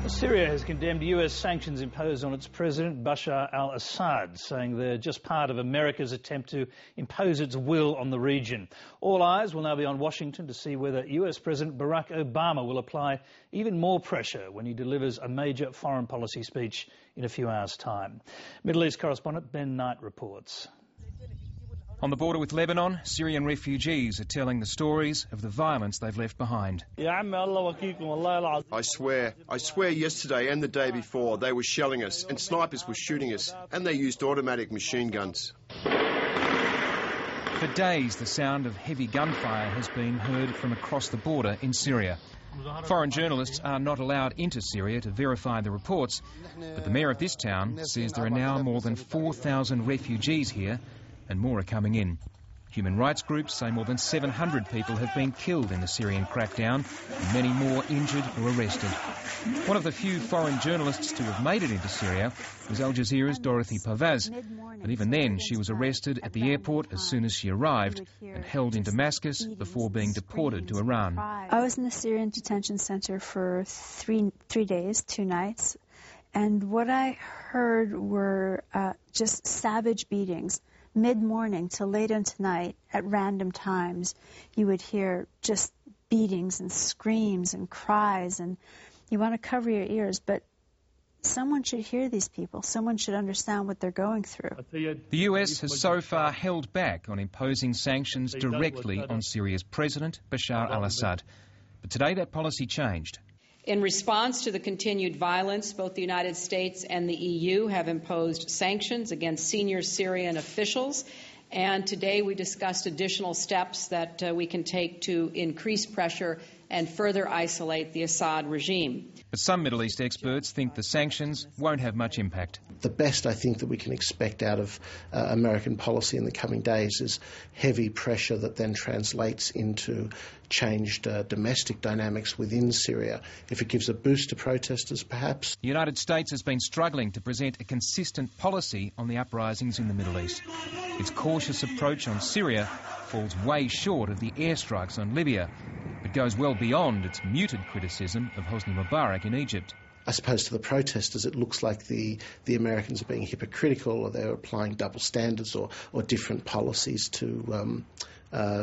Syria has condemned US sanctions imposed on its president, Bashar al-Assad, saying they're just part of America's attempt to impose its will on the region. All eyes will now be on Washington to see whether US President Barack Obama will apply even more pressure when he delivers a major foreign policy speech in a few hours' time. Middle East correspondent Ben Knight reports. On the border with Lebanon, Syrian refugees are telling the stories of the violence they've left behind. I swear yesterday and the day before they were shelling us and snipers were shooting us and they used automatic machine guns. For days the sound of heavy gunfire has been heard from across the border in Syria. Foreign journalists are not allowed into Syria to verify the reports, but the mayor of this town says there are now more than 4,000 refugees here and more are coming in. Human rights groups say more than 700 people have been killed in the Syrian crackdown and many more injured or arrested. One of the few foreign journalists to have made it into Syria was Al Jazeera's Dorothy Pavaz, but even then she was arrested at the airport as soon as she arrived and held in Damascus before being deported to Iran. I was in the Syrian detention center for three days, 2 nights, and what I heard were just savage beatings. Mid-morning to late into night, at random times, you would hear just beatings and screams and cries, and you want to cover your ears, but someone should hear these people. Someone should understand what they're going through. The US has so far held back on imposing sanctions directly on Syria's president, Bashar al-Assad. But today that policy changed. In response to the continued violence, both the United States and the EU have imposed sanctions against senior Syrian officials, and today we discussed additional steps that we can take to increase pressure and further isolate the Assad regime. But some Middle East experts think the sanctions won't have much impact. The best I think that we can expect out of American policy in the coming days is heavy pressure that then translates into changed domestic dynamics within Syria. If it gives a boost to protesters, perhaps. The United States has been struggling to present a consistent policy on the uprisings in the Middle East. Its cautious approach on Syria falls way short of the airstrikes on Libya, but goes well beyond its muted criticism of Hosni Mubarak in Egypt. I suppose to the protesters it looks like the Americans are being hypocritical, or they're applying double standards or different policies to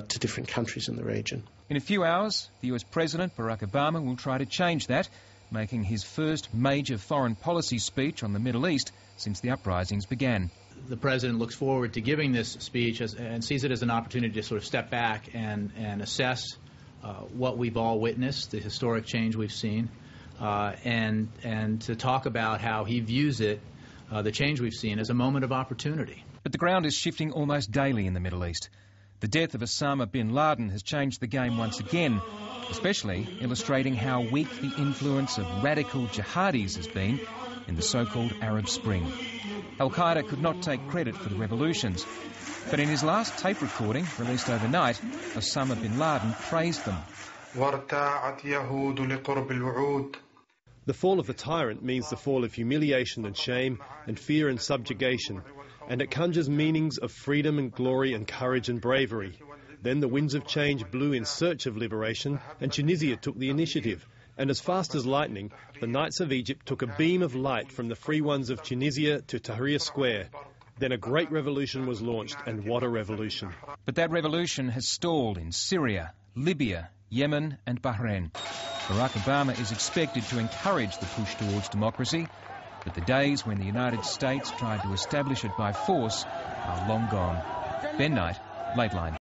different countries in the region. In a few hours, the US President Barack Obama will try to change that, making his first major foreign policy speech on the Middle East since the uprisings began. The President looks forward to giving this speech and sees it as an opportunity to sort of step back and assess what we've all witnessed, the historic change we've seen, and to talk about how he views it, the change we've seen, as a moment of opportunity. But the ground is shifting almost daily in the Middle East. The death of Osama bin Laden has changed the game once again, especially illustrating how weak the influence of radical jihadis has been in the so-called Arab Spring. Al-Qaeda could not take credit for the revolutions, but in his last tape recording, released overnight, Osama bin Laden praised them. The fall of the tyrant means the fall of humiliation and shame and fear and subjugation, and it conjures meanings of freedom and glory and courage and bravery. Then the winds of change blew in search of liberation, and Tunisia took the initiative. And as fast as lightning, the Knights of Egypt took a beam of light from the free ones of Tunisia to Tahrir Square. Then a great revolution was launched, and what a revolution. But that revolution has stalled in Syria, Libya, Yemen and Bahrain. Barack Obama is expected to encourage the push towards democracy, but the days when the United States tried to establish it by force are long gone. Ben Knight, Lateline.